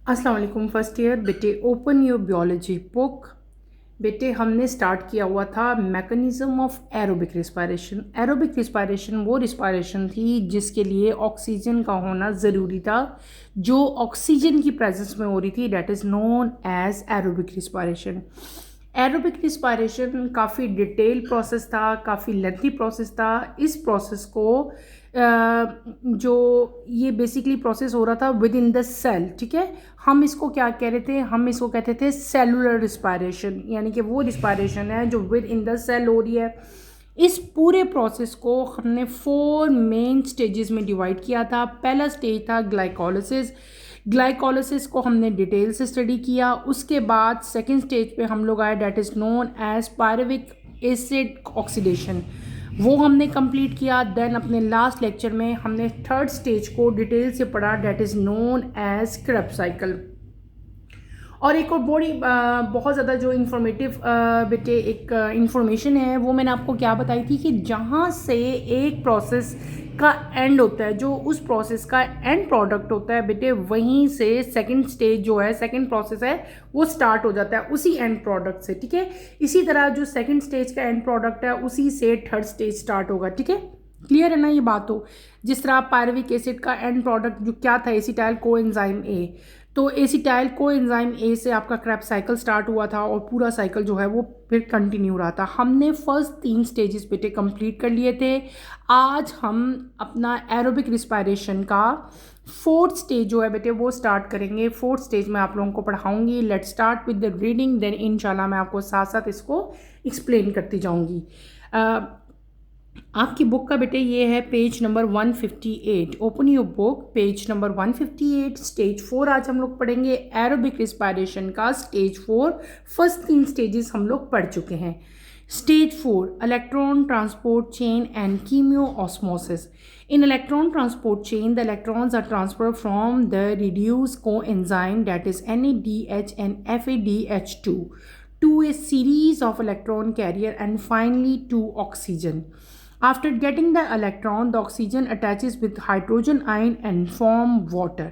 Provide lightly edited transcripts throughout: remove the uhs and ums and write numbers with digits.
अस्सलाम वालेकुम first year बेटे। Open your biology book. बेटे हमने स्टार्ट किया हुआ था mechanism of aerobic respiration. Aerobic respiration वो रिस्पायरेशन थी जिसके लिए ऑक्सीजन का होना ज़रूरी था, जो ऑक्सीजन की प्रेजेंस में हो रही थी, that is known as aerobic respiration. Aerobic respiration काफ़ी डिटेल प्रोसेस था, काफ़ी लेंथी प्रोसेस था। इस प्रोसेस को जो ये बेसिकली प्रोसेस हो रहा था विद इन द सेल, ठीक है। हम इसको क्या कह रहे थे, हम इसको कहते थे सेलुलर रिस्पायरेशन, यानी कि वो रिस्पायरेशन है जो विद इन द सेल हो रही है। इस पूरे प्रोसेस को हमने 4 मेन स्टेजेस में डिवाइड किया था। पहला स्टेज था ग्लाइकोलिसिस। ग्लाइकोलिसिस को हमने डिटेल से स्टडी किया। उसके बाद सेकंड स्टेज पे हम लोग आए, that is known as pyruvic acid oxidation, वो हमने कंप्लीट किया। देन अपने लास्ट लेक्चर में हमने थर्ड स्टेज को डिटेल से पढ़ा, that is known as Krebs cycle. और एक और बड़ी बहुत ज़्यादा जो इन्फॉर्मेटिव बेटे एक इंफॉर्मेशन है, वो मैंने आपको क्या बताई थी कि जहाँ से एक प्रोसेस का एंड होता है, जो उस प्रोसेस का एंड प्रोडक्ट होता है बेटे, वहीं से सेकंड स्टेज जो है, सेकंड प्रोसेस है, वो स्टार्ट हो जाता है उसी एंड प्रोडक्ट से, ठीक है। इसी तरह जो सेकंड स्टेज का एंड प्रोडक्ट है, उसी से थर्ड स्टेज स्टार्ट होगा, ठीक है। क्लियर है ना ये बात? हो जिस तरह पायरुविक एसिड का एंड प्रोडक्ट जो क्या था, एसिटाइल कोएंजाइम ए, तो एसिटाइल कोएंजाइम ए से आपका क्रेब्स साइकिल स्टार्ट हुआ था और पूरा साइकिल जो है वो फिर कंटिन्यू रहा था। हमने फर्स्ट 3 स्टेजेस बेटे कंप्लीट कर लिए थे। आज हम अपना एरोबिक रिस्पायरेशन का फोर्थ स्टेज जो है बेटे वो स्टार्ट करेंगे। फोर्थ स्टेज में आप लोगों को पढ़ाऊंगी। Let's start with the reading, then इंशाल्लाह मैं आपको साथ साथ इसको एक्सप्लेन करती जाऊंगी। आपकी बुक का बेटे ये है page number 158। Open your book, page number 158, stage 4 आज हम लोग पढ़ेंगे। एरोबिक रिस्पायरेशन का स्टेज 4, फर्स्ट 3 स्टेजेस हम लोग पढ़ चुके हैं। Stage 4, electron transport chain and chemiosmosis. In electron transport chain, the electrons are transferred from the reduced coenzyme, that is NADH and FADH2, to a series of electron carrier and finally to oxygen. After getting the electron, the oxygen attaches with hydrogen ion and form water.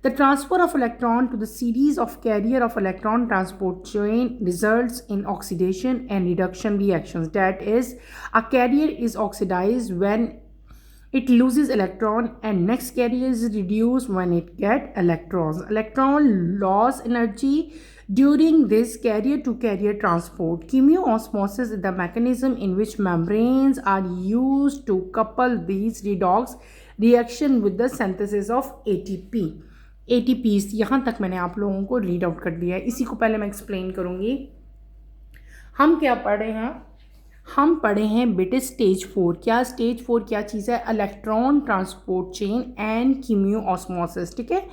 The transfer of electron to the series of carrier of electron transport chain results in oxidation and reduction reactions. That is, a carrier is oxidized when it loses electron and next carrier is reduced when it get electrons. Electron loss energy during this carrier to carrier transport. Chemiosmosis is the mechanism in which membranes are used to couple these redox reaction with the synthesis of ATP. ATPs यहाँ तक मैंने आप लोगों को read out कर दिया है। इसी को पहले मैं एक्सप्लेन करूँगी। हम क्या पढ़े हैं? हम पढ़े हैं बेटे स्टेज 4। क्या स्टेज 4 क्या चीज़ है? Electron transport chain and chemiosmosis, ठीक है।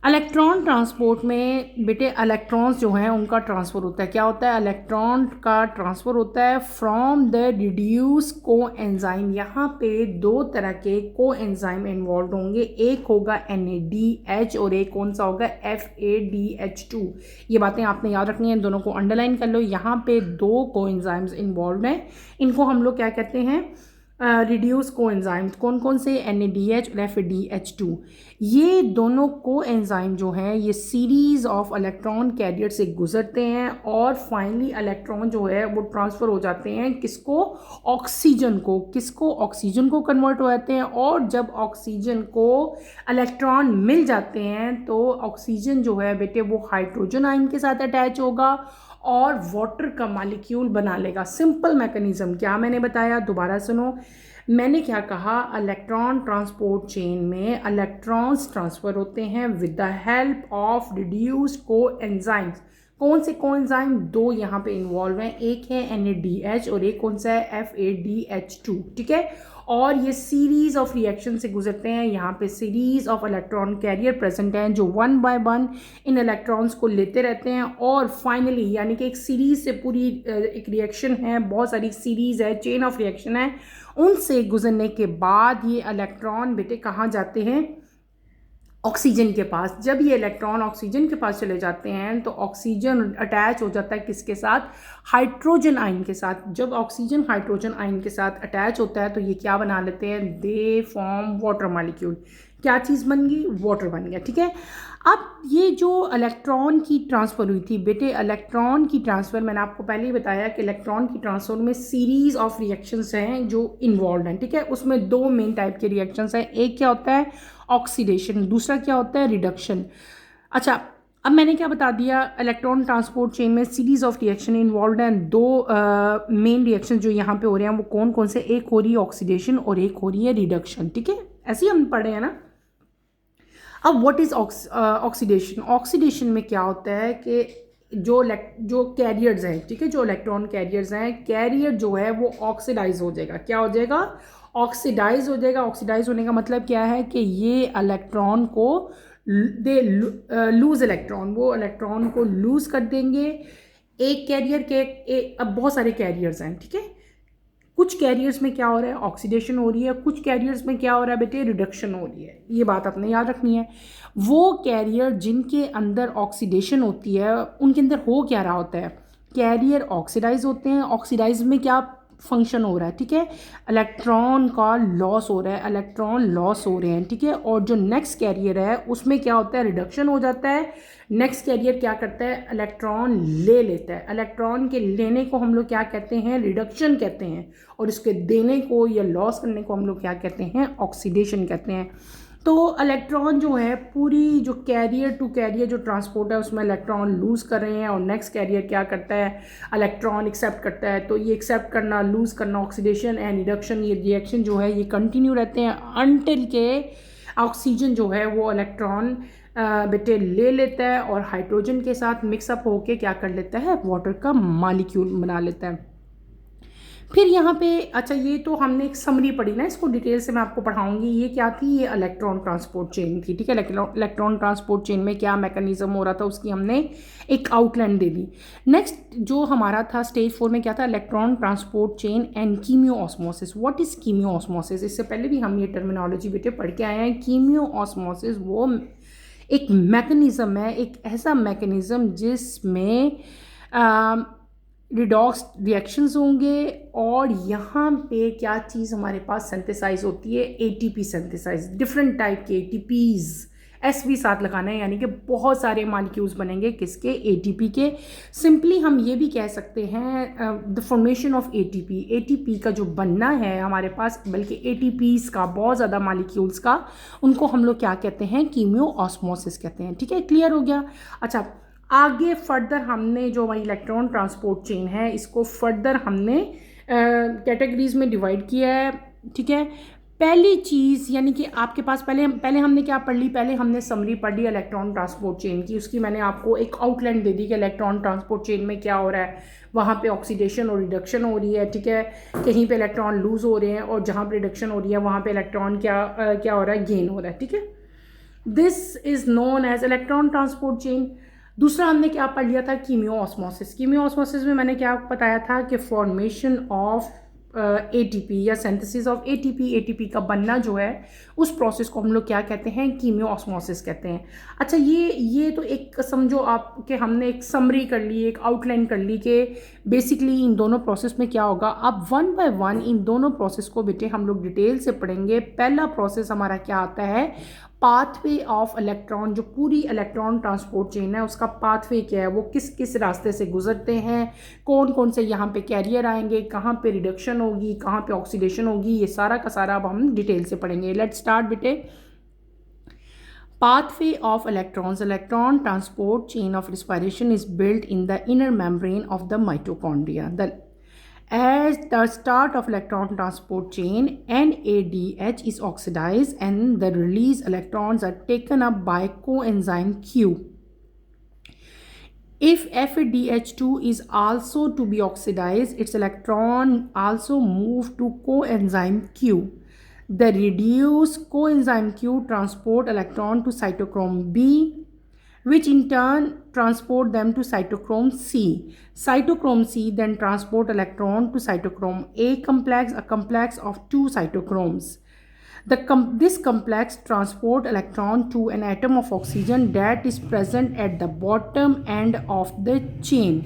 इलेक्ट्रॉन ट्रांसपोर्ट में बेटे इलेक्ट्रॉन्स जो हैं उनका ट्रांसफ़र होता है। क्या होता है? इलेक्ट्रॉन का ट्रांसफ़र होता है फ्रॉम द रिड्यूस कोएंजाइम। यहाँ पे 2 तरह के कोएंजाइम इन्वॉल्व होंगे, एक होगा NADH और एक कौन सा होगा? FADH2। ये बातें आपने याद रखनी है, दोनों को अंडरलाइन कर लो। यहाँ पे 2 कोएंजाइम्स इन्वॉल्व हैं, इनको हम लोग क्या कहते हैं? Reduce coenzyme. कौन कौन से? NADH और FADH2। ये दोनों कोएंजाइम जो हैं ये सीरीज ऑफ इलेक्ट्रॉन कैरियर से गुजरते हैं और फाइनली इलेक्ट्रॉन जो है वो ट्रांसफ़र हो जाते हैं किसको? ऑक्सीजन को। किसको? ऑक्सीजन को कन्वर्ट हो जाते हैं। और जब ऑक्सीजन को इलेक्ट्रॉन मिल जाते हैं तो ऑक्सीजन जो है बेटे वो हाइड्रोजन आयन के साथ अटैच होगा और वाटर का मॉलिक्यूल बना लेगा। Simple mechanism. क्या मैंने बताया? दोबारा सुनो। मैंने क्या कहा? इलेक्ट्रॉन ट्रांसपोर्ट चेन में इलेक्ट्रॉन्स ट्रांसफ़र होते हैं with the help of reduced coenzymes. कौन से कोएंजाइम? 2 यहाँ पे इन्वॉल्व हैं, एक है NADH और एक कौन सा है? FADH2, ठीक है। और ये सीरीज ऑफ रिएक्शन से गुजरते हैं। यहाँ पे series of electron carrier present हैं जो 1 बाय 1 इन इलेक्ट्रॉन्स को लेते रहते हैं और फाइनली यानी कि एक सीरीज से पूरी एक रिएक्शन है, बहुत सारी सीरीज है, चेन ऑफ रिएक्शन है, उनसे गुजरने के बाद ये इलेक्ट्रॉन बेटे कहाँ जाते हैं? ऑक्सीजन के पास। जब ये इलेक्ट्रॉन ऑक्सीजन के पास चले जाते हैं तो ऑक्सीजन अटैच हो जाता है किसके साथ? हाइड्रोजन आयन के साथ। जब ऑक्सीजन हाइड्रोजन आयन के साथ अटैच होता है तो ये क्या बना लेते हैं? They form water molecule. क्या चीज़ बन गई, वाटर बन गया, ठीक है। अब ये जो इलेक्ट्रॉन की ट्रांसफ़र हुई थी बेटे, इलेक्ट्रॉन की ट्रांसफ़र मैंने आपको पहले ही बताया कि इलेक्ट्रॉन की ट्रांसफ़र में सीरीज़ ऑफ रिएक्शंस हैं जो इन्वॉल्व हैं, ठीक है। उसमें दो मेन टाइप के रिएक्शंस हैं, एक क्या होता है ऑक्सीडेशन, दूसरा क्या होता है रिडक्शन। अच्छा, अब मैंने क्या बता दिया, इलेक्ट्रॉन ट्रांसपोर्ट चेन में सीरीज ऑफ रिएक्शन इन्वॉल्व हैं। दो मेन रिएक्शन जो यहाँ पे हो रहे हैं वो कौन कौन से, एक हो रही है ऑक्सीडेशन और एक हो रही है रिडक्शन, ठीक है। ऐसे ही हम पढ़े हैं ना। अब व्हाट इज ऑक्सीडेशन, ऑक्सीडेशन में क्या होता है कि जो कैरियर्स हैं, ठीक है, जो इलेक्ट्रॉन कैरियर्स हैं, कैरियर जो है वो ऑक्सीडाइज हो जाएगा। क्या हो जाएगा, ऑक्सीडाइज हो जाएगा। ऑक्सीडाइज होने का मतलब क्या है कि ये इलेक्ट्रॉन को दे लूज इलेक्ट्रॉन, वो इलेक्ट्रॉन को लूज कर देंगे। एक कैरियर के अब बहुत सारे कैरियर्स हैं, ठीक है। कुछ कैरियर्स में क्या हो रहा है, ऑक्सीडेशन हो रही है, कुछ कैरियर्स में क्या हो रहा है बेटे, रिडक्शन हो रही है। ये बात आपने याद रखनी है। वो कैरियर जिनके अंदर ऑक्सीडेशन होती है उनके अंदर हो क्या रहा होता है, कैरियर ऑक्सीडाइज होते हैं। ऑक्सीडाइज में क्या फंक्शन हो रहा है, ठीक है, इलेक्ट्रॉन का लॉस हो रहा है, इलेक्ट्रॉन लॉस हो रहे हैं, ठीक है। और जो नेक्स्ट कैरियर है उसमें क्या होता है, रिडक्शन हो जाता है। नेक्स्ट कैरियर क्या करता है, इलेक्ट्रॉन ले लेता है। इलेक्ट्रॉन के लेने को हम लोग क्या कहते हैं, रिडक्शन कहते हैं, और इसके देने को या लॉस करने को हम लोग क्या कहते हैं, ऑक्सीडेशन कहते हैं। तो इलेक्ट्रॉन जो है पूरी जो कैरियर टू कैरियर जो ट्रांसपोर्ट है उसमें इलेक्ट्रॉन लूज़ कर रहे हैं, और नेक्स्ट कैरियर क्या करता है, इलेक्ट्रॉन एक्सेप्ट करता है। तो ये एक्सेप्ट करना, लूज़ करना, ऑक्सीडेशन एंड रिडक्शन, ये रिएक्शन जो है ये कंटिन्यू रहते हैं अनटिल के ऑक्सीजन जो है वो इलेक्ट्रॉन बेटे ले लेता है और हाइड्रोजन के साथ मिक्सअप होके क्या कर लेता है, वाटर का मॉलिक्यूल बना लेता है। फिर यहाँ पे अच्छा, ये तो हमने एक समरी पढ़ी ना, इसको डिटेल से मैं आपको पढ़ाऊंगी। ये क्या थी, ये इलेक्ट्रॉन ट्रांसपोर्ट चेन थी, ठीक है। इलेक्ट्रॉन ट्रांसपोर्ट चेन में क्या मैकेनिज्म हो रहा था उसकी हमने एक आउटलाइन दे दी। नेक्स्ट जो हमारा था स्टेज 4 में क्या था, electron transport chain and chemiosmosis. What is chemiosmosis, इससे पहले भी हम ये टर्मिनोलॉजी बेटे पढ़ के आए हैं। कीमियो ऑस्मोसिस वो एक मैकेनिज़्म है, एक ऐसा मैकेनिज़्म जिसमें रिडॉक्स रिएक्शंस होंगे, और यहाँ पे क्या चीज़ हमारे पास सिंथेसाइज होती है, एटीपी सिंथेसाइज, डिफरेंट टाइप के एटीपीज़, एस भी साथ लगाना है, यानी कि बहुत सारे मॉलिक्यूल्स बनेंगे किसके, एटीपी के। सिंपली हम ये भी कह सकते हैं the formation of ATP, ATP का जो बनना है हमारे पास, बल्कि एटीपीज़ का बहुत ज़्यादा मॉलिक्यूल्स का, उनको हम लोग क्या कहते हैं, कीमियो ऑस्मोसिस कहते हैं, ठीक है। क्लियर हो गया। अच्छा, आगे फर्दर हमने जो हमारी इलेक्ट्रॉन ट्रांसपोर्ट चेन है इसको फर्दर हमने कैटेगरीज में डिवाइड किया है, ठीक है। पहली चीज़ यानी कि आपके पास पहले हमने क्या पढ़ ली, पहले हमने समरी पढ़ ली इलेक्ट्रॉन ट्रांसपोर्ट चेन की। उसकी मैंने आपको एक आउटलाइन दे दी कि इलेक्ट्रॉन ट्रांसपोर्ट चेन में क्या हो रहा है, वहाँ पे ऑक्सीडेशन और रिडक्शन हो रही है, ठीक है। कहीं पे इलेक्ट्रॉन लूज़ हो रहे हैं और जहाँ पे रिडक्शन हो रही है वहाँ पे इलेक्ट्रॉन क्या हो रहा है, गेन हो रहा है, ठीक है। This is known as electron transport chain. दूसरा हमने क्या पढ़ लिया था, कीमियो ऑस्मोसिस। कीमियो ऑस्मोसिस में मैंने क्या बताया था कि फॉर्मेशन ऑफ एटीपी या सिंथेसिस ऑफ एटीपी, एटीपी का बनना जो है उस प्रोसेस को हम लोग क्या कहते हैं, कीमियो ऑस्मोसिस कहते हैं। अच्छा, ये तो एक समझो आप कि हमने एक समरी कर ली, एक आउटलाइन कर ली कि बेसिकली इन दोनों प्रोसेस में क्या होगा। अब वन बाय वन इन दोनों प्रोसेस को बेटे हम लोग डिटेल से पढ़ेंगे। पहला प्रोसेस हमारा क्या आता है, पाथवे ऑफ इलेक्ट्रॉन। जो पूरी इलेक्ट्रॉन ट्रांसपोर्ट चेन है उसका पाथवे क्या है, वो किस किस रास्ते से गुजरते हैं, कौन कौन से यहाँ पे कैरियर आएंगे, कहाँ पे रिडक्शन होगी, कहाँ पे ऑक्सीडेशन होगी, ये सारा का सारा अब हम डिटेल से पढ़ेंगे। लेट्स स्टार्ट बेटे। Pathway of electrons. Electron transport chain of respiration is built in the inner membrane of the mitochondria. As the start of electron transport chain, NADH is oxidized and the released electrons are taken up by coenzyme Q. If FADH2 is also to be oxidized, its electron also move to coenzyme Q. The reduced coenzyme Q transport electron to cytochrome B, which in turn transport them to cytochrome C. Cytochrome C then transport electron to cytochrome A complex, a complex of 2 cytochromes. This complex transport electron to an atom of oxygen that is present at the bottom end of the chain.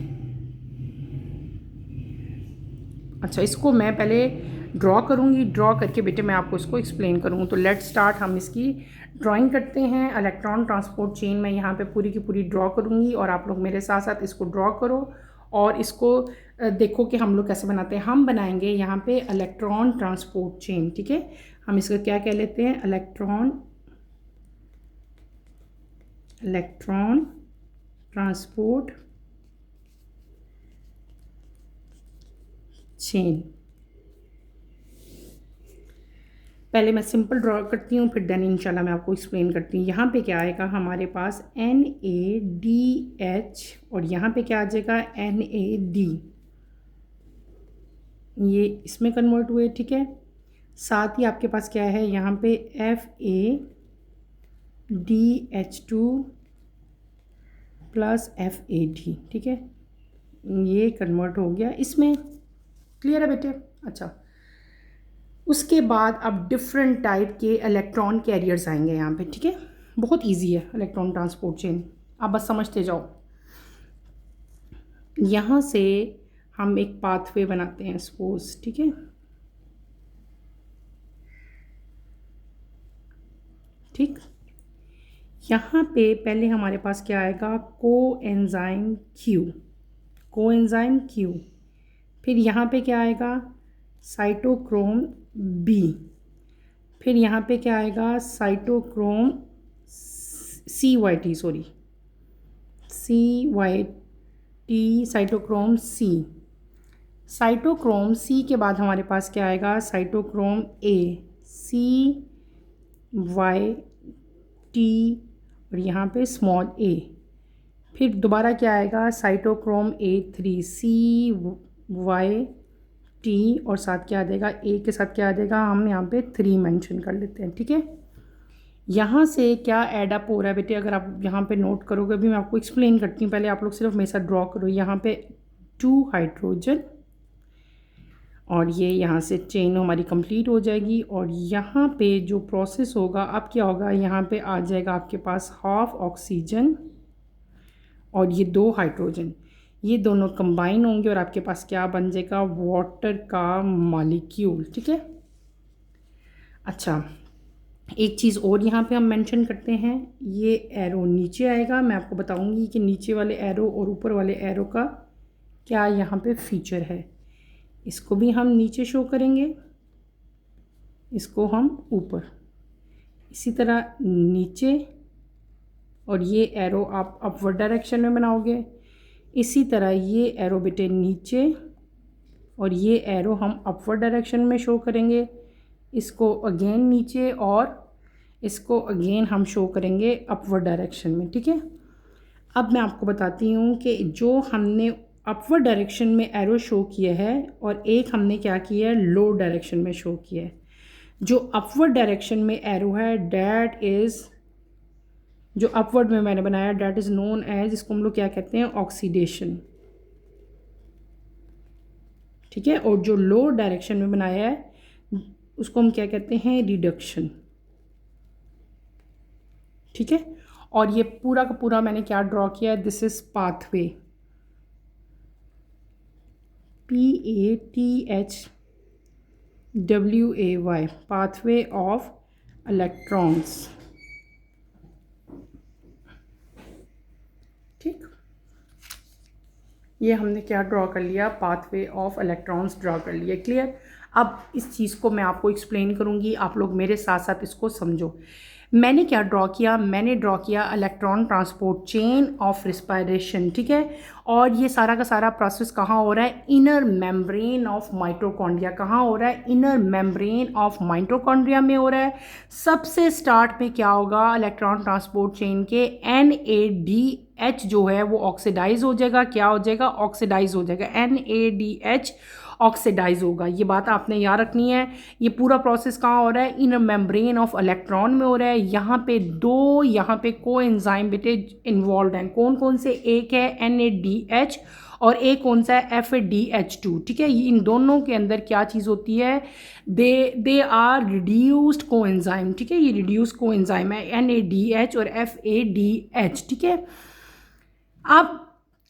अच्छा, इसको मैं पहले draw करूँगी, draw करके बेटे मैं आपको इसको एक्सप्लेन करूँगी। तो लेट्स स्टार्ट, हम इसकी ड्राइंग करते हैं। इलेक्ट्रॉन ट्रांसपोर्ट चेन मैं यहाँ पे पूरी की पूरी ड्रॉ करूँगी और आप लोग मेरे साथ साथ इसको ड्रॉ करो और इसको देखो कि हम लोग कैसे बनाते हैं। हम बनाएंगे यहाँ पे इलेक्ट्रॉन ट्रांसपोर्ट चेन, ठीक है। हम इसका क्या कह लेते हैं, इलेक्ट्रॉन ट्रांसपोर्ट चेन। पहले मैं सिंपल ड्रॉ करती हूँ, फिर देन इंशाल्लाह मैं आपको एक्सप्लेन करती हूँ। यहाँ पे क्या आएगा हमारे पास NaDH और यहाँ पे क्या आ जाएगा NaD, ये इसमें कन्वर्ट हुए, ठीक है। साथ ही आपके पास क्या है यहाँ पे FaDH2 प्लस FAD, ठीक है, ये कन्वर्ट हो गया इसमें। क्लियर है बेटे? अच्छा, उसके बाद अब डिफरेंट टाइप के इलेक्ट्रॉन कैरियर्स आएंगे यहाँ पे, ठीक है। बहुत इजी है इलेक्ट्रॉन ट्रांसपोर्ट चेन, आप बस समझते जाओ। यहाँ से हम एक पाथवे बनाते हैं सपोज, ठीक है। ठीक, यहाँ पे पहले हमारे पास क्या आएगा, कोएंजाइम Q, फिर यहाँ पे क्या आएगा साइटोक्रोम B, फिर यहाँ पे क्या आएगा साइटोक्रोम CYT, साइटोक्रोम C के बाद हमारे पास क्या आएगा साइटोक्रोम A, CYT और यहाँ पे स्मॉल a, फिर दोबारा क्या आएगा साइटोक्रोम A3, CYT और साथ क्या आ जाएगा A के साथ क्या आ जाएगा, हम यहाँ पे 3 मेंशन कर लेते हैं, ठीक है। यहाँ से क्या ऐड अप हो रहा है बेटे, अगर आप यहाँ पे नोट करोगे, अभी मैं आपको एक्सप्लेन करती हूँ, पहले आप लोग सिर्फ मेरे साथ ड्रॉ करो। यहाँ पे 2 हाइड्रोजन और ये यहाँ से चेन हमारी कंप्लीट हो जाएगी। और यहाँ पे जो प्रोसेस होगा, अब क्या होगा, यहाँ पे आ जाएगा आपके पास हाफ ऑक्सीजन और ये 2 हाइड्रोजन, ये दोनों कंबाइन होंगे और आपके पास क्या बन जाएगा, वाटर का मॉलिक्यूल, ठीक है। अच्छा, एक चीज़ और यहाँ पे हम मेंशन करते हैं, ये एरो नीचे आएगा, मैं आपको बताऊँगी कि नीचे वाले एरो और ऊपर वाले एरो का क्या यहाँ पे फीचर है। इसको भी हम नीचे शो करेंगे, इसको हम ऊपर, इसी तरह नीचे, और ये एरो आप अपवर्ड डायरेक्शन में बनाओगे। इसी तरह ये एरो बेटे नीचे और ये एरो हम अपवर्ड डायरेक्शन में शो करेंगे, इसको अगेन नीचे और इसको अगेन हम शो करेंगे अपवर्ड डायरेक्शन में, ठीक है। अब मैं आपको बताती हूँ कि जो हमने अपवर्ड डायरेक्शन में एरो शो किया है और एक हमने क्या किया है लोअर डायरेक्शन में शो किया है। जो अपवर्ड डायरेक्शन में एरो है डैट इज़, जो अपवर्ड में मैंने बनाया डैट इज़ नोन एज, इसको हम लोग क्या कहते हैं, ऑक्सीडेशन, ठीक है। और जो लोअर डायरेक्शन में बनाया है उसको हम क्या कहते हैं, रिडक्शन, ठीक है। और ये पूरा का पूरा मैंने क्या ड्रॉ किया है, this is pathway, PATHWAY, pathway of electrons, ठीक। ये हमने क्या ड्रॉ कर लिया, पाथवे ऑफ इलेक्ट्रॉन्स ड्रॉ कर लिया। क्लियर? अब इस चीज़ को मैं आपको एक्सप्लेन करूँगी, आप लोग मेरे साथ साथ इसको समझो। मैंने क्या ड्रॉ किया, मैंने ड्रॉ किया electron transport chain of respiration, ठीक है। और ये सारा का सारा प्रोसेस कहाँ हो रहा है, इनर मेम्ब्रेन ऑफ माइटोकॉन्ड्रिया। कहाँ हो रहा है, इनर मेम्ब्रेन ऑफ माइटोकॉन्ड्रिया में हो रहा है। सबसे स्टार्ट में क्या होगा, इलेक्ट्रॉन ट्रांसपोर्ट चेन के NADH जो है वो ऑक्सीडाइज हो जाएगा। क्या हो जाएगा, ऑक्सीडाइज हो जाएगा, NADH ऑक्सीडाइज होगा। ये बात आपने याद रखनी है। ये पूरा प्रोसेस कहाँ हो रहा है, इनर मेम्ब्रेन ऑफ इलेक्ट्रॉन में हो रहा है। यहाँ पे 2 यहाँ पे कोएंजाइम बेटे इन्वॉल्व हैं। कौन कौन से, एक है NADH और एक कौन सा है FADH2, ठीक है। इन दोनों के अंदर क्या चीज़ होती है, दे आर रिड्यूस्ड कोएंजाइम, ठीक है। ये रिड्यूस्ड कोएंजाइम है NADH और FADH, ठीक है। अब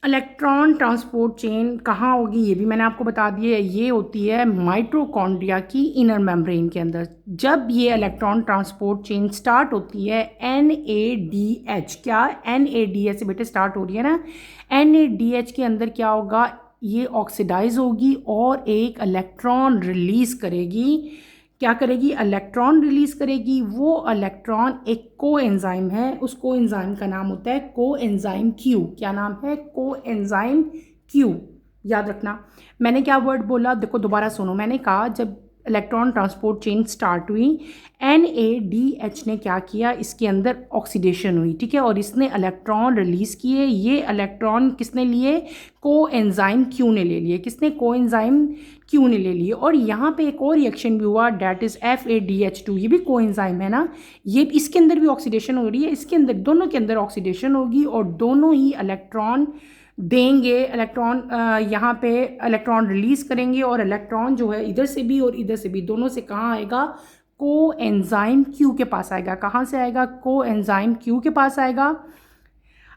इलेक्ट्रॉन ट्रांसपोर्ट चेन कहाँ होगी ये भी मैंने आपको बता दिया है। ये होती है माइटोकॉन्ड्रिया की इनर मेम्ब्रेन के अंदर। जब ये इलेक्ट्रॉन ट्रांसपोर्ट चेन स्टार्ट होती है NADH, क्या NADH से बेटे स्टार्ट हो रही है ना, NADH के अंदर क्या होगा, ये ऑक्सीडाइज होगी और एक इलेक्ट्रॉन रिलीज़ करेगी। क्या करेगी, इलेक्ट्रॉन रिलीज करेगी। वो इलेक्ट्रॉन एक कोएंजाइम है, उस कोएंजाइम का नाम होता है कोएंजाइम क्यू। क्या नाम है, कोएंजाइम क्यू। याद रखना मैंने क्या वर्ड बोला, देखो दोबारा सुनो। मैंने कहा जब इलेक्ट्रॉन ट्रांसपोर्ट चेन स्टार्ट हुई, NADH ने क्या किया, इसके अंदर ऑक्सीडेशन हुई, ठीक है, और इसने इलेक्ट्रॉन रिलीज़ किए। ये इलेक्ट्रॉन किसने लिए, कोएंजाइम क्यू ने ले लिए। किसने, कोएंजाइम क्यू ने ले लिए। और यहाँ पे एक और रिएक्शन भी हुआ, डैट इज़ FADH2। ये भी कोएंजाइम है ना, ये इसके अंदर भी ऑक्सीडेशन हो रही है, इसके अंदर, दोनों के अंदर ऑक्सीडेशन होगी और दोनों ही इलेक्ट्रॉन देंगे। इलेक्ट्रॉन यहाँ पे इलेक्ट्रॉन रिलीज़ करेंगे और इलेक्ट्रॉन जो है इधर से भी और इधर से भी, दोनों से कहाँ आएगा, कोएंजाइम क्यू के पास आएगा। कहाँ से आएगा, कोएंजाइम क्यू के पास आएगा।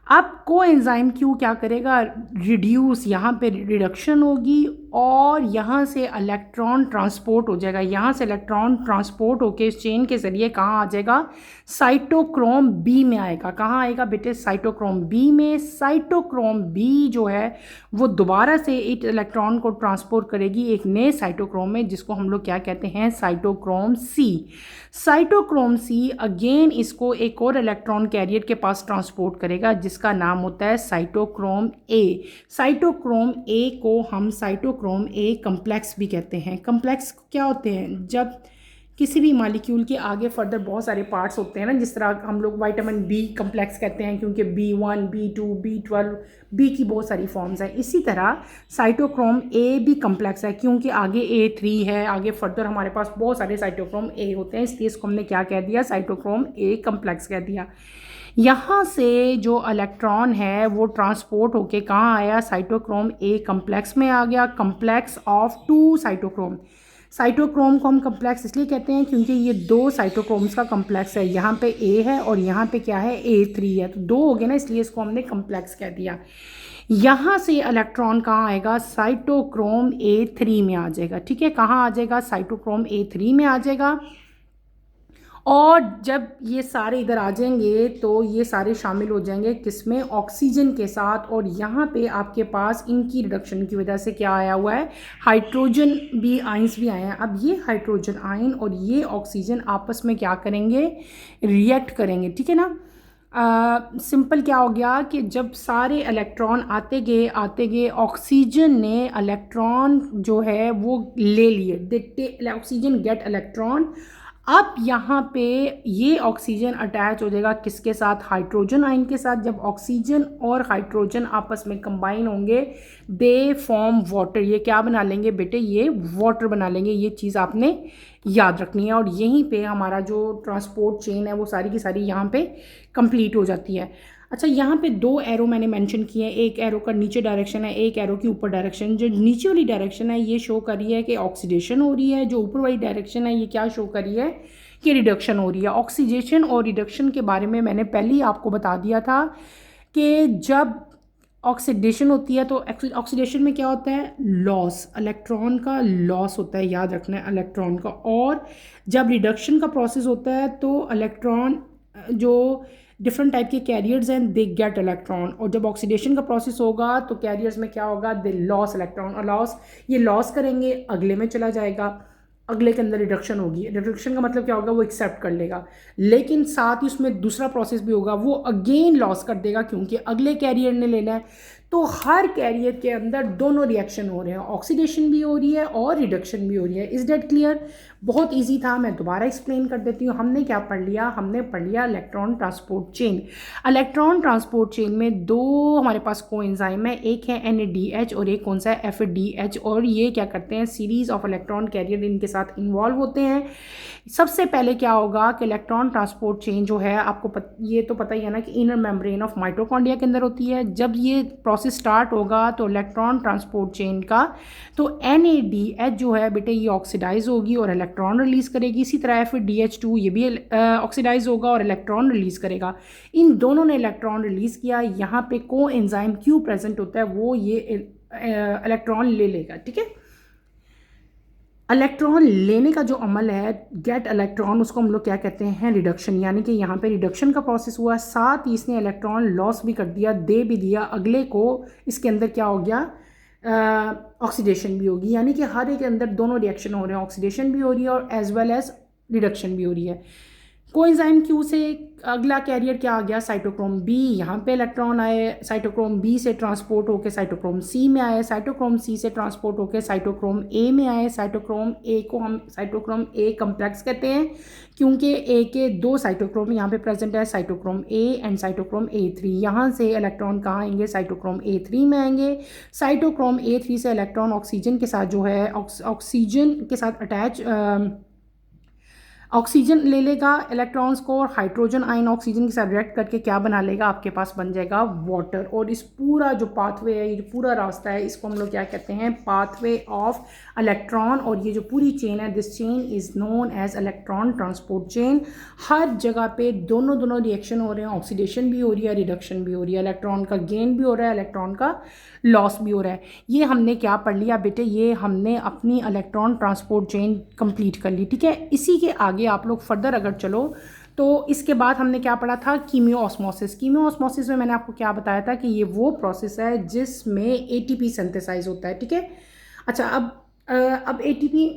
अब कोएंजाइम क्यू क्या करेगा, रिड्यूस, यहाँ पे रिडक्शन होगी और यहाँ से इलेक्ट्रॉन ट्रांसपोर्ट हो जाएगा। यहाँ से इलेक्ट्रॉन ट्रांसपोर्ट होके इस चेन के ज़रिए कहाँ आ जाएगा, साइटोक्रोम बी में आएगा। कहाँ आएगा बेटे, साइटोक्रोम बी में। साइटोक्रोम बी जो है वो दोबारा से एक इलेक्ट्रॉन को ट्रांसपोर्ट करेगी एक नए साइटोक्रोम में, जिसको हम लोग क्या कहते हैं, cytochrome C. Cytochrome C again इसको एक और इलेक्ट्रॉन कैरियर के पास ट्रांसपोर्ट करेगा, जिसका नाम होता है साइटोक्रोम ए। साइटोक्रोम ए को हम साइटोक्रोम ए कम्प्लेक्स भी कहते हैं। कम्प्लेक्स क्या होते हैं, जब किसी भी मालिक्यूल के आगे फर्दर बहुत सारे पार्ट्स होते हैं ना, जिस तरह हम लोग विटामिन बी कम्प्लेक्स कहते हैं क्योंकि B1, B2, B12, बी की बहुत सारी फॉर्म्स हैं। इसी तरह साइटोक्रोम ए भी कम्प्लेक्स है क्योंकि आगे A3 है, आगे फर्दर हमारे पास बहुत सारे साइटोक्रोम ए होते हैं, इसलिए इसको हमने क्या कह दिया, साइटोक्रोम ए कम्प्लेक्स कह दिया। यहाँ से जो इलेक्ट्रॉन है वो ट्रांसपोर्ट होके कहाँ आया, साइटोक्रोम ए कम्प्लेक्स में आ गया, कम्प्लेक्स ऑफ 2 साइटोक्रोम। साइटोक्रोम को हम कम्प्लेक्स इसलिए कहते हैं क्योंकि ये 2 साइटोक्रोम्स का कम्प्लेक्स है। यहाँ पे A है और यहाँ पे क्या है, A3 है, तो 2 हो गए ना, इसलिए इसको हमने कम्प्लेक्स कह दिया। यहाँ से इलेक्ट्रॉन कहाँ आएगा, साइटोक्रोम A3 में आ जाएगा, ठीक है। कहाँ आ जाएगा, साइटोक्रोम A3 में आ जाएगा। और जब ये सारे इधर आ जाएंगे तो ये सारे शामिल हो जाएंगे किसमें, ऑक्सीजन के साथ। और यहाँ पे आपके पास इनकी रिडक्शन की वजह से क्या आया हुआ है, हाइड्रोजन भी आयंस भी आए हैं। अब ये हाइड्रोजन आयन और ये ऑक्सीजन आपस में क्या करेंगे, रिएक्ट करेंगे, ठीक है ना। सिंपल क्या हो गया कि जब सारे इलेक्ट्रॉन आते गए ऑक्सीजन ने इलेक्ट्रॉन जो है वो ले लिए, ऑक्सीजन गेट इलेक्ट्रॉन। अब यहाँ पे ये ऑक्सीजन अटैच हो जाएगा किसके साथ, हाइड्रोजन आयन के साथ। जब ऑक्सीजन और हाइड्रोजन आपस में कंबाइन होंगे, दे फॉर्म वाटर। ये क्या बना लेंगे बेटे, ये वाटर बना लेंगे। ये चीज़ आपने याद रखनी है। और यहीं पे हमारा जो ट्रांसपोर्ट चेन है वो सारी की सारी यहाँ पे कंप्लीट हो जाती है। अच्छा, यहाँ पे 2 एरो मैंने मेंशन किए हैं, एक एरो का नीचे डायरेक्शन है, एक एरो की ऊपर डायरेक्शन। जो नीचे वाली डायरेक्शन है ये शो कर रही है कि ऑक्सीडेशन हो रही है, जो ऊपर वाली डायरेक्शन है ये क्या शो कर रही है कि रिडक्शन हो रही है। ऑक्सीडेशन और रिडक्शन के बारे में मैंने पहले ही आपको बता दिया था कि जब ऑक्सीडेशन होती है तो ऑक्सीडेशन में क्या होता है, लॉस, इलेक्ट्रॉन का लॉस होता है, याद रखना है, इलेक्ट्रॉन का। और जब रिडक्शन का प्रोसेस होता है तो इलेक्ट्रॉन जो डिफरेंट टाइप के कैरियर्स हैं, दे गेट इलेक्ट्रॉन। और जब ऑक्सीडेशन का प्रोसेस होगा तो कैरियर्स में क्या होगा, दे लॉस इलेक्ट्रॉन। और ये लॉस करेंगे, अगले में चला जाएगा, अगले के अंदर रिडक्शन होगी। रिडक्शन का मतलब क्या होगा, वो एक्सेप्ट कर लेगा, लेकिन साथ ही उसमें दूसरा प्रोसेस भी होगा, वो अगेन लॉस कर देगा क्योंकि अगले कैरियर ने लेना है। तो हर कैरियर के अंदर दोनों रिएक्शन हो रहे हैं, ऑक्सीडेशन भी हो रही है और रिडक्शन भी हो रही है। Is that clear? बहुत इजी था, मैं दोबारा एक्सप्लेन कर देती हूँ। हमने क्या पढ़ लिया, हमने पढ़ लिया electron transport chain. Electron transport chain में 2 हमारे पास कोएंजाइम है, एक है NADH और एक कौन सा है, FADH। और ये क्या करते हैं, सीरीज ऑफ इलेक्ट्रॉन कैरियर इनके साथ इन्वॉल्व होते हैं। सबसे पहले क्या होगा कि इलेक्ट्रॉन ट्रांसपोर्ट चेन जो है, आपको ये तो पता ही है ना कि इनर मेम्ब्रेन ऑफ माइटोकॉन्ड्रिया के अंदर होती है। जब ये प्रोसेस स्टार्ट होगा तो इलेक्ट्रॉन ट्रांसपोर्ट चेन का, तो NADH जो है बेटे ये ऑक्सीडाइज होगी और इलेक्ट्रॉन रिलीज़ करेगी। इसी तरह फिर DH2 ये भी ऑक्सीडाइज होगा और इलेक्ट्रॉन रिलीज़ करेगा। इन दोनों ने इलेक्ट्रॉन रिलीज़ किया, यहाँ पे को एंजाइम क्यू प्रेजेंट होता है, वो ये इलेक्ट्रॉन ले लेगा। ठीक है, इलेक्ट्रॉन लेने का जो अमल है गेट इलेक्ट्रॉन, उसको हम लोग क्या कहते हैं, रिडक्शन। यानी कि यहाँ पे रिडक्शन का प्रोसेस हुआ, साथ ही इसने इलेक्ट्रॉन लॉस भी कर दिया, दे भी दिया, अगले को इसके अंदर क्या हो गया, ऑक्सीडेशन भी होगी। यानी कि हर एक के अंदर दोनों रिएक्शन हो रहे हैं, ऑक्सीडेशन भी हो रही है और एज वेल एज रिडक्शन भी हो रही है। कोएंजाइम क्यू से अगला कैरियर क्या आ गया, साइटोक्रोम बी। यहाँ पे इलेक्ट्रॉन आए, साइटोक्रोम बी से ट्रांसपोर्ट होकर साइटोक्रोम सी में आए, साइटोक्रोम सी से ट्रांसपोर्ट होकर साइटोक्रोम ए में आए। साइटोक्रोम ए को हम साइटोक्रोम ए कम्प्लेक्स कहते हैं क्योंकि ए के दो साइटोक्रोम यहाँ पे प्रेजेंट है, cytochrome A and cytochrome A3। यहाँ से इलेक्ट्रॉन कहाँ आएंगे, साइटोक्रोम A3 में आएंगे। साइटोक्रोम A3 से इलेक्ट्रॉन ऑक्सीजन के साथ जो है, ऑक्सीजन के साथ अटैच ऑक्सीजन ले लेगा इलेक्ट्रॉन्स को, और हाइड्रोजन आयन ऑक्सीजन के साथ रिएक्ट करके क्या बना लेगा, आपके पास बन जाएगा वाटर। और इस पूरा जो पाथवे है, ये पूरा रास्ता है, इसको हम लोग क्या कहते हैं, पाथवे ऑफ इलेक्ट्रॉन। और ये जो पूरी चेन है, this chain is known as electron transport chain. हर जगह पे दोनों रिएक्शन हो रहे हैं, ऑक्सीडेशन भी हो रही है, रिडक्शन भी हो रही है, इलेक्ट्रॉन का गेन भी हो रहा है, इलेक्ट्रॉन का लॉस भी हो रहा है। ये हमने क्या पढ़ लिया बेटे, ये हमने अपनी इलेक्ट्रॉन ट्रांसपोर्ट चेन कंप्लीट कर ली। ठीक है, इसी के आगे आप लोग फर्दर अगर चलो तो इसके बाद हमने क्या पढ़ा था, कीमियो ऑस्मोसिस। कीमियो ऑस्मोसिस में मैंने आपको क्या बताया था कि ये वो प्रोसेस है जिसमें ATP सिंथेसाइज होता है। ठीक है, अच्छा अब ATP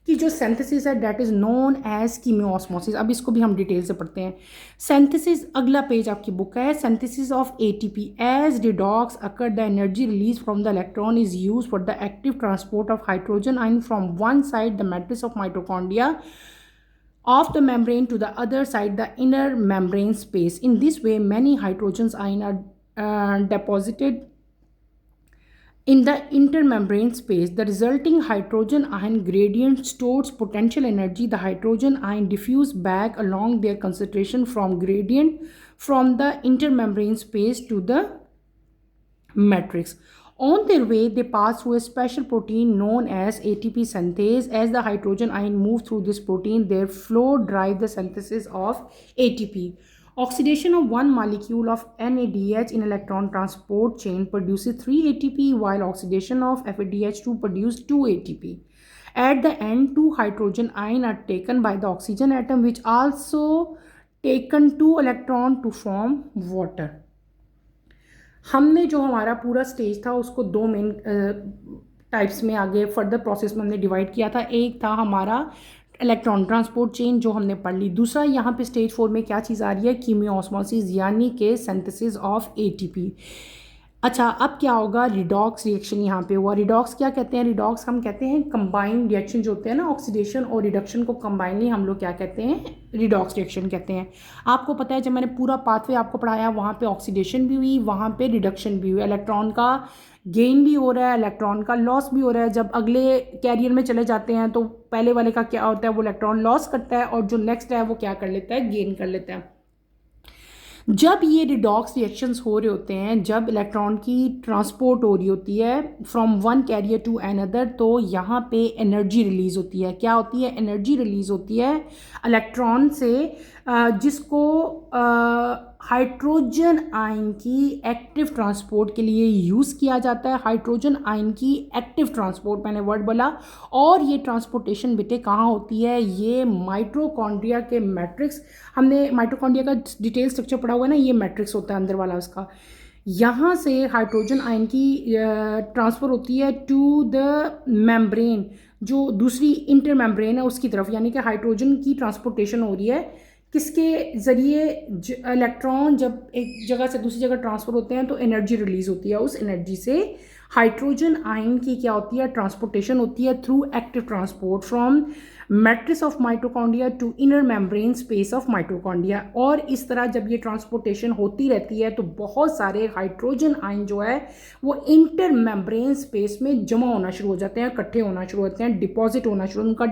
की जो सिंथेसिस है डेट इज़ नोन एज कीमियोऑस्मोसिस। अब इसको भी हम डिटेल से पढ़ते हैं। सिंथेसिस, अगला पेज आपकी बुक है, synthesis of ATP as redox occur the energy released from the electron is use for the active transport of hydrogen ion from one side the matrix of mitochondria of the membrane to the other side the inner membrane space. In this way many hydrogen ions are deposited in the intermembrane space. The resulting hydrogen ion gradient stores potential energy. The hydrogen ion diffuse back along their concentration from gradient from the intermembrane space to the matrix. On their way, they pass through a special protein known as ATP synthase. As the hydrogen ion move through this protein, their flow drive the synthesis of ATP. Oxidation of one molecule of NADH in electron transport chain produces 3 ATP, while oxidation of FADH2 produces 2 ATP. At the end, 2 hydrogen ions are taken by the oxygen atom, which also taken 2 electrons to form water. हमने जो हमारा पूरा stage था उसको दो main types में आगे further process में हमने डिवाइड किया था। एक था हमारा इलेक्ट्रॉन ट्रांसपोर्ट चेन जो हमने पढ़ ली। दूसरा यहाँ पे स्टेज 4 में क्या चीज़ आ रही है, कीमियोऑस्मोसिस यानी कि सिंथेसिस ऑफ ATP। अच्छा, अब क्या होगा, रिडॉक्स रिएक्शन यहाँ पे हुआ। रिडॉक्स क्या कहते हैं, रिडॉक्स हम कहते हैं कंबाइंड रिएक्शन जो होते हैं ना, ऑक्सीडेशन और रिडक्शन को कंबाइनली हम लोग क्या कहते हैं, रिडॉक्स रिएक्शन कहते हैं। आपको पता है जब मैंने पूरा पाथवे आपको पढ़ाया वहाँ पे ऑक्सीडेशन भी हुई, वहाँ पे रिडक्शन भी हुई, इलेक्ट्रॉन का गेन भी हो रहा है, इलेक्ट्रॉन का लॉस भी हो रहा है। जब अगले कैरियर में चले जाते हैं तो पहले वाले का क्या होता है, वो इलेक्ट्रॉन लॉस करता है और जो नेक्स्ट है वो क्या कर लेता है, गेन कर लेता है। जब ये रिडॉक्स रिएक्शंस हो रहे होते हैं, जब इलेक्ट्रॉन की ट्रांसपोर्ट हो रही होती है from one carrier to another, तो यहाँ पे एनर्जी रिलीज़ होती है। क्या होती है, एनर्जी रिलीज़ होती है इलेक्ट्रॉन से, जिसको हाइड्रोजन आयन की एक्टिव ट्रांसपोर्ट के लिए यूज़ किया जाता है। हाइड्रोजन आयन की एक्टिव ट्रांसपोर्ट मैंने वर्ड बोला, और ये ट्रांसपोर्टेशन बेटे कहाँ होती है, ये माइटोकॉन्ड्रिया के मैट्रिक्स, हमने माइटोकॉन्ड्रिया का डिटेल स्ट्रक्चर पढ़ा हुआ है ना, ये मैट्रिक्स होता है अंदर वाला उसका। यहाँ से हाइड्रोजन आयन की ट्रांसफ़र होती है टू द मेम्ब्रेन, जो दूसरी इंटर मेम्ब्रेन है उसकी तरफ, यानी कि हाइड्रोजन की ट्रांसपोर्टेशन हो रही है किसके ज़रिए, इलेक्ट्रॉन जब एक जगह से दूसरी जगह ट्रांसफ़र होते हैं तो एनर्जी रिलीज़ होती है। उस एनर्जी से हाइड्रोजन आयन की क्या होती है, ट्रांसपोर्टेशन होती है through active transport from matrix of mitochondria to inner membrane space of mitochondria. और इस तरह जब ये ट्रांसपोर्टेशन होती रहती है तो बहुत सारे हाइड्रोजन आयन जो है वो इंटर मेम्ब्रेन स्पेस में जमा होना शुरू हो जाते हैं, इकट्ठे होना शुरू होते हैं, डिपॉजिट होना शुरू, उनका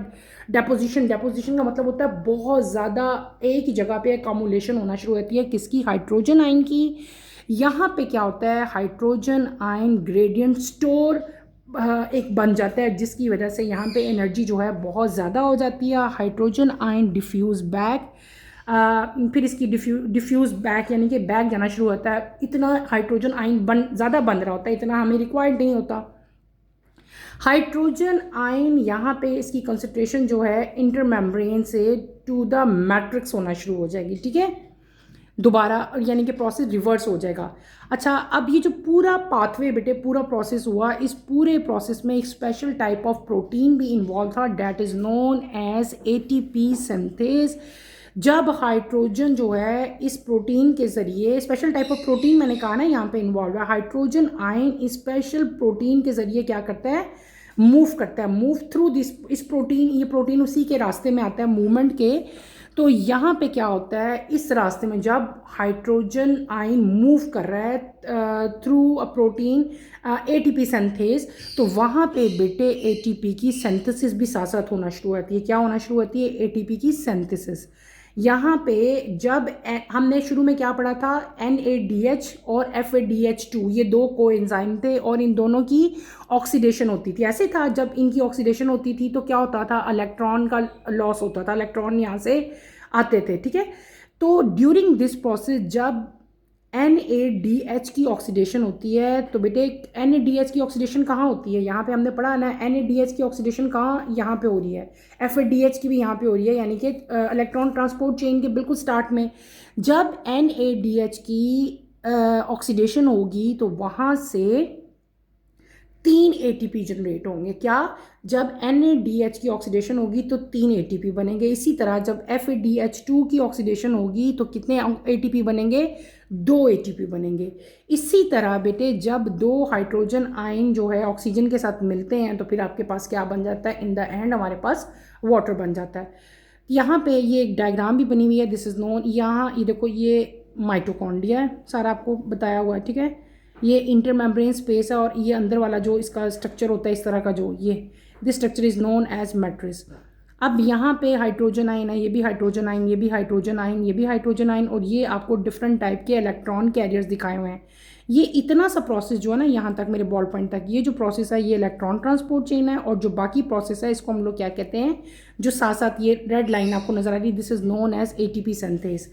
डेपोजिशन का मतलब होता है बहुत ज़्यादा एक ही जगह पे अकोमुलेशन होना शुरू होती है, किसकी, हाइड्रोजन आयन की। यहाँ पे क्या होता है, हाइड्रोजन आयन ग्रेडियंट स्टोर एक बन जाता है, जिसकी वजह से यहाँ पे एनर्जी जो है बहुत ज़्यादा हो जाती है। हाइड्रोजन आयन डिफ्यूज़ बैक, फिर इसकी डिफ्यूज़ बैक यानी कि बैक जाना शुरू होता है। इतना हाइड्रोजन आयन ज़्यादा बन रहा होता है, इतना हमें रिक्वायर्ड नहीं होता। हाइड्रोजन आयन यहाँ पे इसकी कंसंट्रेशन जो है इंटरमेम्ब्रेन से टू द मैट्रिक्स होना शुरू हो जाएगी, ठीक है, दोबारा, यानी कि प्रोसेस रिवर्स हो जाएगा। अच्छा, अब ये जो पूरा पाथवे बेटे पूरा प्रोसेस हुआ, इस पूरे प्रोसेस में एक स्पेशल टाइप ऑफ प्रोटीन भी इन्वॉल्व था, that is known as ATP synthase. जब हाइड्रोजन जो है इस प्रोटीन के ज़रिए, स्पेशल टाइप ऑफ प्रोटीन मैंने कहा ना यहाँ पे इन्वॉल्व है, हाइड्रोजन आयन इस स्पेशल प्रोटीन के ज़रिए क्या करता है, मूव करता है, मूव थ्रू दिस, इस प्रोटीन, ये प्रोटीन उसी के रास्ते में आता है मूवमेंट के। तो यहाँ पे क्या होता है, इस रास्ते में जब हाइड्रोजन आयन मूव कर रहा है through a protein ATP synthase, तो वहाँ पे बेटे एटीपी की सिंथेसिस भी साथ साथ होना शुरू होती है। क्या होना शुरू होती है, एटीपी की सिंथेसिस। यहाँ पे जब हमने शुरू में क्या पढ़ा था, NADH और FADH2, ये दो कोएंजाइम थे और इन दोनों की ऑक्सीडेशन होती थी। ऐसे था, जब इनकी ऑक्सीडेशन होती थी तो क्या होता था, इलेक्ट्रॉन का लॉस होता था, इलेक्ट्रॉन यहाँ से आते थे, ठीक है। तो ड्यूरिंग दिस प्रोसेस जब NADH की ऑक्सीडेशन होती है, तो बेटे NADH की ऑक्सीडेशन कहाँ होती है, यहाँ पे हमने पढ़ा ना, NADH की ऑक्सीडेशन कहाँ, यहाँ पे हो रही है। FADH की भी यहाँ पे हो रही है, यानी कि इलेक्ट्रॉन ट्रांसपोर्ट चेन के बिल्कुल स्टार्ट में। जब NADH की ऑक्सीडेशन होगी तो वहाँ से 3 ATP जनरेट होंगे। क्या, जब NADH की ऑक्सीडेशन होगी तो 3 ATP बनेंगे। इसी तरह जब FADH2 की ऑक्सीडेशन होगी तो कितने ATP बनेंगे, 2 ATP बनेंगे। इसी तरह बेटे जब दो हाइड्रोजन आयन जो है ऑक्सीजन के साथ मिलते हैं तो फिर आपके पास क्या बन जाता है, इन द एंड हमारे पास वाटर बन जाता है। यहाँ पे ये एक डायग्राम भी बनी हुई है, दिस इज़ नोन, यहाँ ये देखो, ये माइटोकॉन्ड्रिया है, सारा आपको बताया हुआ है, ठीक है। ये इंटरमेम्ब्रेन स्पेस है और ये अंदर वाला जो इसका स्ट्रक्चर होता है इस तरह का, जो ये this structure is known as matrix. अब यहाँ पे हाइड्रोजन आयन है, ये भी हाइड्रोजन आयन, ये भी हाइड्रोजन आयन, ये भी हाइड्रोजन आयन, और ये आपको डिफरेंट टाइप के इलेक्ट्रॉन कैरियर्स दिखाए हुए हैं। ये इतना सा प्रोसेस जो है ना, यहाँ तक मेरे बॉल पॉइंट तक, ये जो प्रोसेस है ये इलेक्ट्रॉन ट्रांसपोर्ट चेन है, और जो बाकी प्रोसेस है इसको हम लोग क्या कहते हैं, जो साथ साथ ये रेड लाइन आपको नजर आ रही है, this is known as ATP synthase.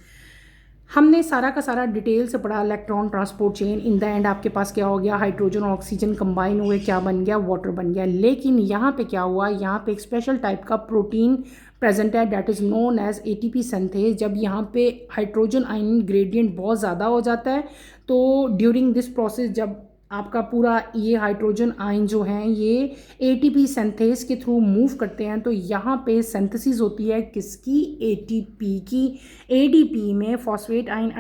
हमने सारा का सारा डिटेल से पढ़ा electron transport chain. In the end आपके पास क्या हो गया, हाइड्रोजन और ऑक्सीजन कंबाइन हुए, क्या बन गया, वाटर बन गया। लेकिन यहाँ पे क्या हुआ, यहाँ पे एक स्पेशल टाइप का प्रोटीन प्रेजेंट है, that is known as ATP synthase. जब यहाँ पे हाइड्रोजन आयन ग्रेडियंट बहुत ज़्यादा हो जाता है तो ड्यूरिंग दिस प्रोसेस जब आपका पूरा ये हाइड्रोजन आयन जो हैं ये ATP सिंथेस के थ्रू मूव करते हैं, तो यहाँ पे सिंथेसिस होती है किसकी, ATP की। ADP में फॉस्फेट आयन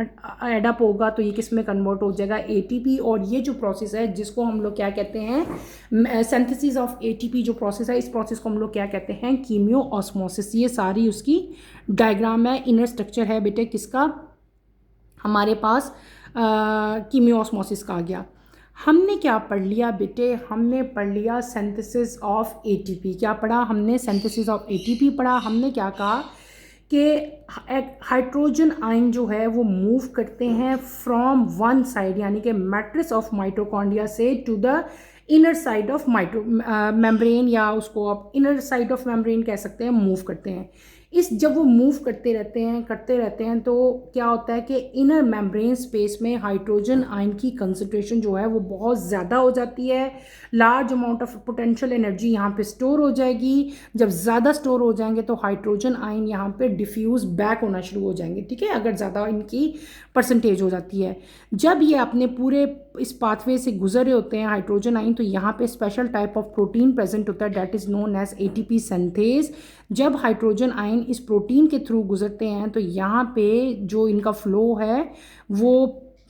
एडअप होगा तो ये किस में कन्वर्ट हो जाएगा, ATP। और ये जो प्रोसेस है जिसको हम लोग क्या कहते हैं, सिंथेसिस ऑफ ATP जो प्रोसेस है, इस प्रोसेस को हम लोग क्या कहते हैं, कीमियो ऑस्मोसिस। ये सारी उसकी डायग्राम है, इनर स्ट्रक्चर है बेटे किसका, हमारे पास कीमियो ऑस्मोसिस का आ गया। हमने क्या पढ़ लिया बेटे, हमने पढ़ लिया सिंथेसिस ऑफ ATP। क्या पढ़ा हमने, सिंथेसिस ऑफ ATP पढ़ा। हमने क्या कहा कि हाइड्रोजन आयन जो है वो मूव करते हैं फ्रॉम वन साइड, यानी कि मैट्रिक्स ऑफ माइटोकॉन्ड्रिया से to the inner side of membrane, या उसको आप इनर साइड ऑफ मेम्ब्रेन कह सकते हैं, मूव करते हैं। जब वो मूव करते रहते हैं तो क्या होता है कि इनर मेम्ब्रेन स्पेस में हाइड्रोजन आयन की कंसंट्रेशन जो है वो बहुत ज़्यादा हो जाती है। Large amount of potential energy यहाँ पे स्टोर हो जाएगी। जब ज़्यादा स्टोर हो जाएंगे तो हाइड्रोजन आयन यहाँ पे डिफ्यूज़ बैक होना शुरू हो जाएंगे, ठीक है, अगर ज़्यादा इनकी परसेंटेज हो जाती है। जब ये अपने पूरे इस पाथवे से गुजर रहे होते हैं हाइड्रोजन आयन, तो यहाँ पे special type of protein present होता है, that is known as ATP synthase. जब हाइड्रोजन आयन इस प्रोटीन के थ्रू गुजरते हैं तो यहाँ पे जो इनका फ्लो है वो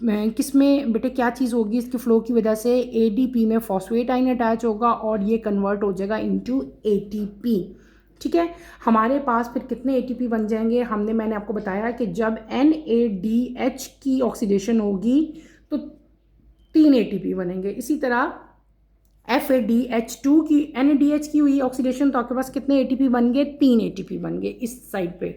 किस में बेटे, क्या चीज़ होगी, इसके फ्लो की वजह से ADP में फॉस्फेट आयन अटैच होगा और ये कन्वर्ट हो जाएगा इनटू ATP, ठीक है। हमारे पास फिर कितने ATP बन जाएंगे, मैंने आपको बताया कि जब NADH की ऑक्सीडेशन होगी तो 3 ATP बनेंगे। इसी तरह FADH2 की, NADH की हुई ऑक्सीडेशन तो आपके पास कितने ATP बन गए, 3 ATP बन गए इस साइड पे।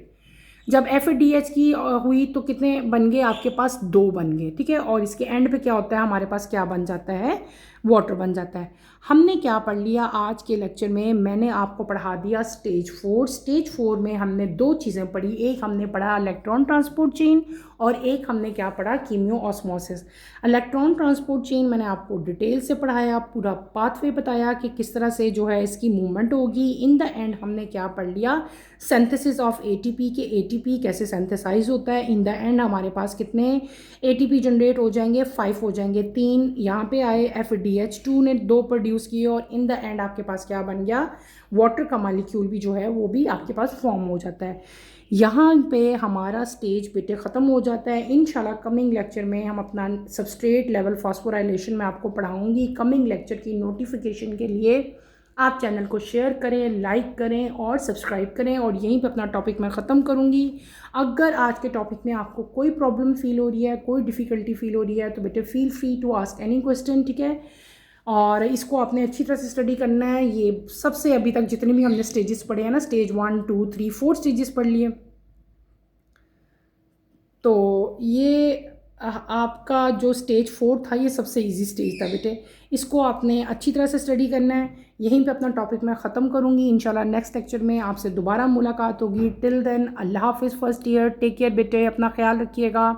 जब FADH की हुई तो कितने बन गए आपके पास, 2 बन गए, ठीक है। और इसके एंड पे क्या होता है, हमारे पास क्या बन जाता है, वाटर बन जाता है। हमने क्या पढ़ लिया आज के लेक्चर में, मैंने आपको पढ़ा दिया स्टेज 4। स्टेज 4 में हमने 2 चीज़ें पढ़ी, एक हमने पढ़ा इलेक्ट्रॉन ट्रांसपोर्ट चेन और एक हमने क्या पढ़ा, कीमियो ऑस्मोसिस। इलेक्ट्रॉन ट्रांसपोर्ट चेन मैंने आपको डिटेल से पढ़ाया, पूरा पाथवे बताया कि किस तरह से जो है इसकी मूवमेंट होगी। इन द एंड हमने क्या पढ़ लिया, सिंथेसिस ऑफ ATP के ATP कैसे सिंथेसाइज होता है। इन द एंड हमारे पास कितने ATP जनरेट हो जाएंगे, 5 हो जाएंगे, 3 यहाँ पे आए, FADH2 ने 2 प्रोड्यूस किए और इन द एंड आपके पास क्या बन गया, वाटर का मॉलिक्यूल भी जो है वो भी आपके पास फॉर्म हो जाता है। यहाँ पे हमारा स्टेज बेटे ख़त्म हो जाता है। इंशाल्लाह कमिंग लेक्चर में हम अपना सबस्ट्रेट लेवल फॉस्फोराइलेशन में आपको पढ़ाऊँगी। कमिंग लेक्चर की नोटिफिकेशन के लिए आप चैनल को शेयर करें, लाइक करें और सब्सक्राइब करें। और यहीं पे अपना टॉपिक मैं ख़त्म करूँगी। अगर आज के टॉपिक में आपको कोई प्रॉब्लम फील हो रही है, कोई डिफ़िकल्टी फील हो रही है तो बेटे feel free to ask any question, ठीक है। और इसको आपने अच्छी तरह से स्टडी करना है। ये सबसे अभी तक जितने भी हमने स्टेजेस पढ़े हैं ना, स्टेज 1 2 3 4 स्टेजेस पढ़ लिए, तो ये आपका जो स्टेज 4 था ये सबसे इजी स्टेज था बेटे। इसको आपने अच्छी तरह से स्टडी करना है। यहीं पे अपना टॉपिक मैं ख़त्म करूँगी। इंशाल्लाह नेक्स्ट लेक्चर में आपसे दोबारा मुलाकात होगी। टिल देन अल्लाह हाफिज़ फर्स्ट ईयर, टेक केयर बेटे, अपना ख्याल रखिएगा।